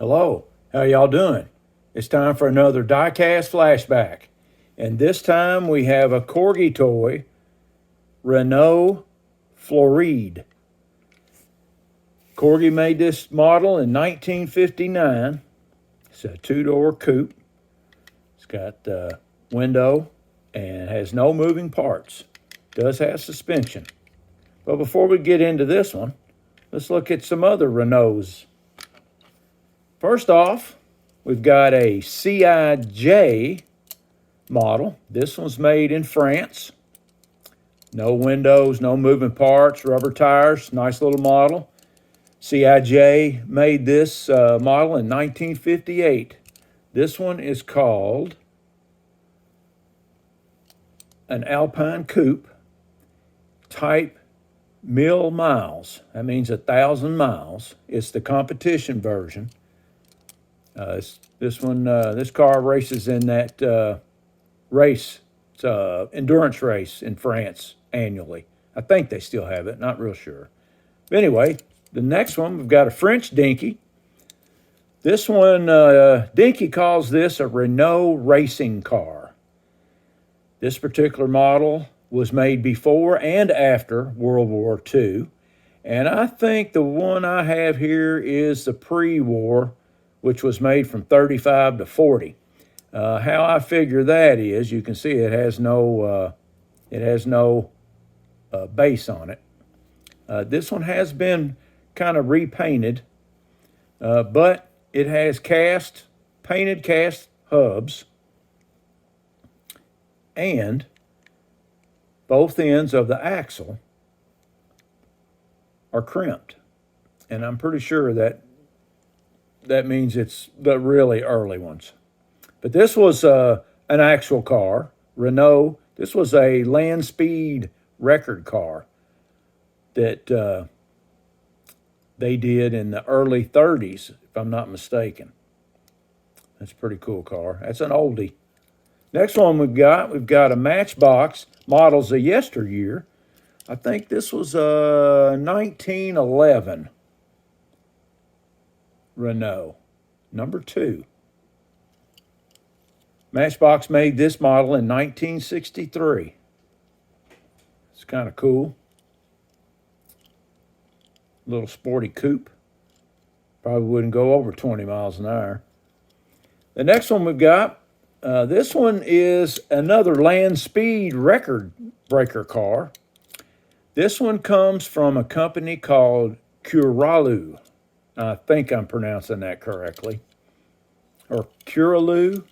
Hello, how y'all doing? It's time for another diecast flashback. And this time we have a Corgi toy, Renault Floride. Corgi made this model in 1959. It's a two-door coupe. It's got a window and has no moving parts. Does have suspension. But before we get into this one, let's look at some other Renaults. First off, we've got a CIJ model. This one's made in France. No windows, no moving parts, rubber tires, nice little model. CIJ made this model in 1958. This one is called an Alpine Coupe type mille miles. That means 1,000 miles. It's the competition version. This car races in that race. It's an endurance race in France annually. I think they still have it, not real sure. But anyway, the next one, we've got a French dinky. This one, Dinky calls this a Renault racing car. This particular model was made before and after World War II. And I think the one I have here is the pre-war, which was made from 35 to 40. How I figure that is, you can see it has no base on it. This one has been kind of repainted, but it has painted cast hubs, and both ends of the axle are crimped. And I'm pretty sure that means it's the really early ones. But this was an actual car, Renault. This was a land speed record car that they did in the early 30s, if I'm not mistaken. That's a pretty cool car. That's an oldie. Next one we've got a Matchbox, models of yesteryear. I think this was 1911 Renault, number 2. Matchbox made this model in 1963. It's kind of cool. Little sporty coupe. Probably wouldn't go over 20 miles an hour. The next one we've got, this one is another land speed record breaker car. This one comes from a company called Curaloo. I think I'm pronouncing that correctly. Or Curaloo.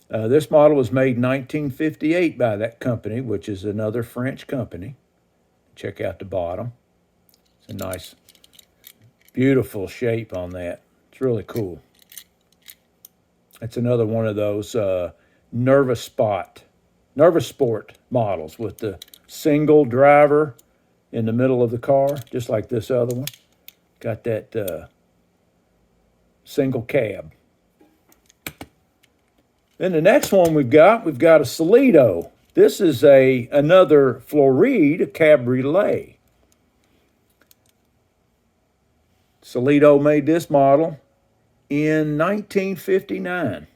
This model was made in 1958 by that company, which is another French company. Check out the bottom. It's a nice, beautiful shape on that. It's really cool. It's another one of those Nervous Sport models with the single driver in the middle of the car, just like this other one. Got that single cab. Then the next one we've got a Solido. This is another Floride Cabriolet. Solido made this model in 1959.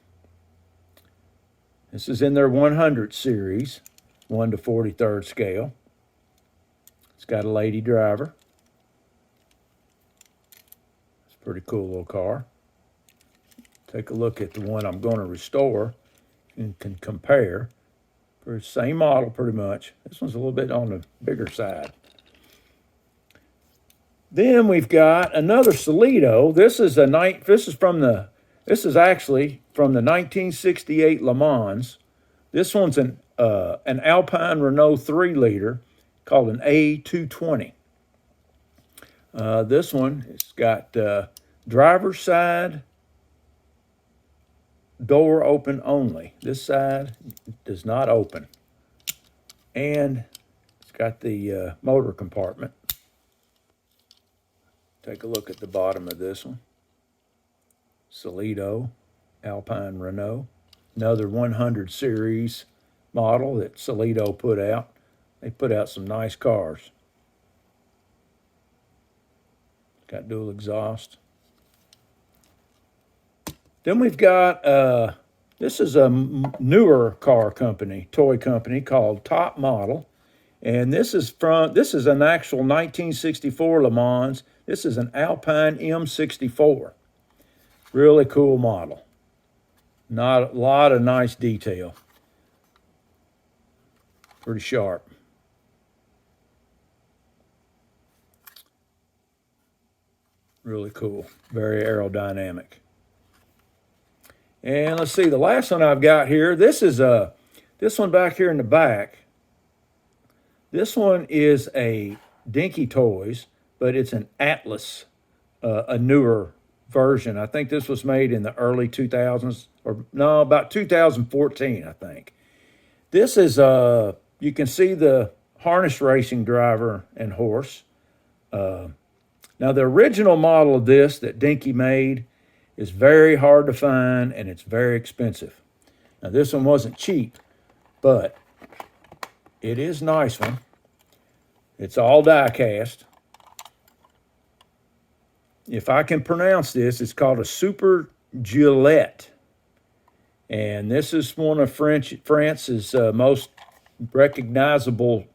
This is in their 100 series, 1 to 43rd scale. It's got a lady driver. It's a pretty cool little car. Take a look at the one I'm going to restore and can compare. Same model pretty much. This one's a little bit on the bigger side. Then we've got another Solido. This is actually from the 1968 Le Mans. This one's an Alpine Renault 3-liter called an A220. This one has got driver's side door open only. This side does not open. And it's got the motor compartment. Take a look at the bottom of this one. Solido, Alpine Renault. Another 100 series model that Solido put out. They put out some nice cars. Got dual exhaust. Then we've got this is a newer car company, toy company called Top Model, and this is an actual 1964 Le Mans. This is an Alpine M64. Really cool model. Not a lot of nice detail. Pretty sharp. Really cool. Very aerodynamic. And let's see, the last one I've got here, this one back here in the back. This one is a Dinky Toys, but it's an Atlas, a newer version. I think this was made in the early 2000s, or no, about 2014, I think. This is, you can see the harness racing driver and horse. Now, the original model of this that Dinky made is very hard to find, and it's very expensive. Now, this one wasn't cheap, but it is a nice one. It's all die cast. If I can pronounce this, it's called a Super Gillette. And this is one of France's most recognizable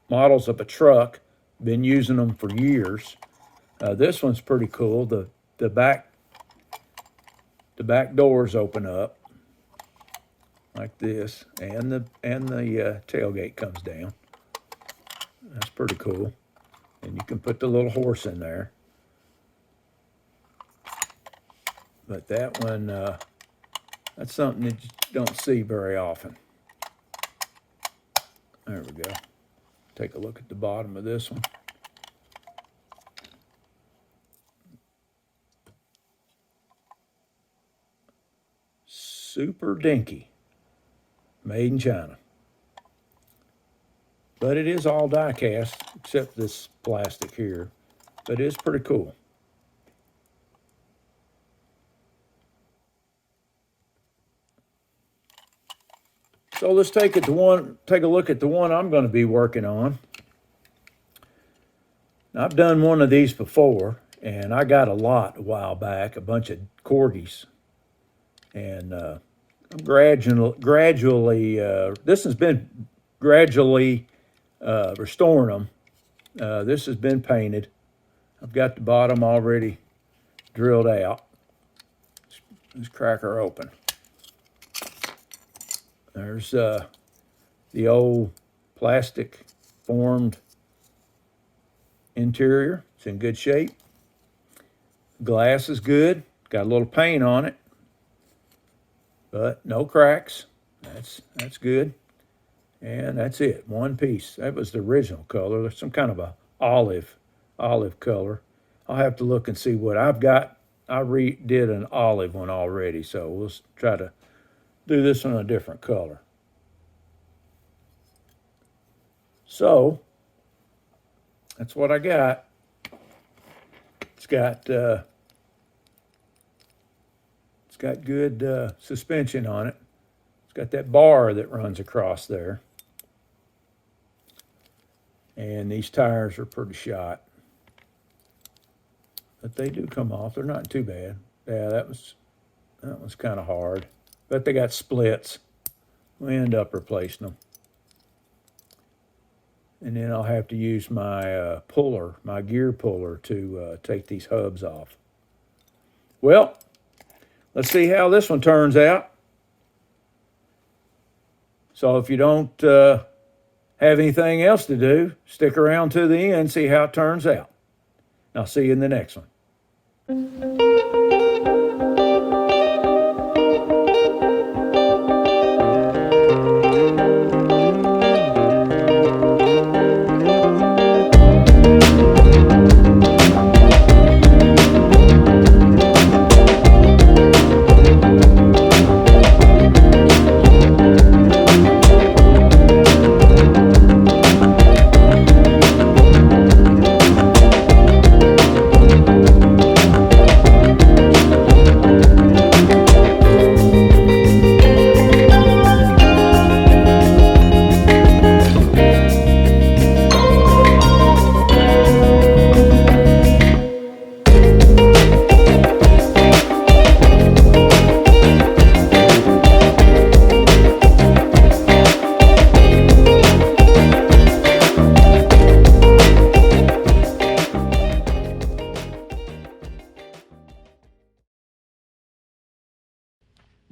models of a truck. Been using them for years. This one's pretty cool. The back doors open up like this, and the tailgate comes down. That's pretty cool. And you can put the little horse in there. But that one, that's something that you don't see very often. There we go. Take a look at the bottom of this one. Super Dinky, made in China. But it is all die cast, except this plastic here. But it is pretty cool. So let's take a look at the one I'm going to be working on. Now, I've done one of these before, and I got a lot a while back, a bunch of Corgis. And I'm gradually, this has been gradually restoring them. This has been painted. I've got the bottom already drilled out. Let's crack her open. There's the old plastic formed interior. It's in good shape. Glass is good. Got a little paint on it, but no cracks. That's good. And that's it. One piece. That was the original color. There's some kind of a olive color. I'll have to look and see what I've got. I redid an olive one already, so we'll try to do this one a different color. So that's what I got. It's got good suspension on it. It's got that bar that runs across there. And these tires are pretty shot. But they do come off. They're not too bad. Yeah, that was kind of hard. But they got splits. We end up replacing them. And then I'll have to use my puller, my gear puller, to take these hubs off. Well, let's see how this one turns out. So if you don't have anything else to do, stick around to the end, see how it turns out. I'll see you in the next one.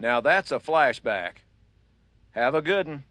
Now that's a flashback. Have a good one.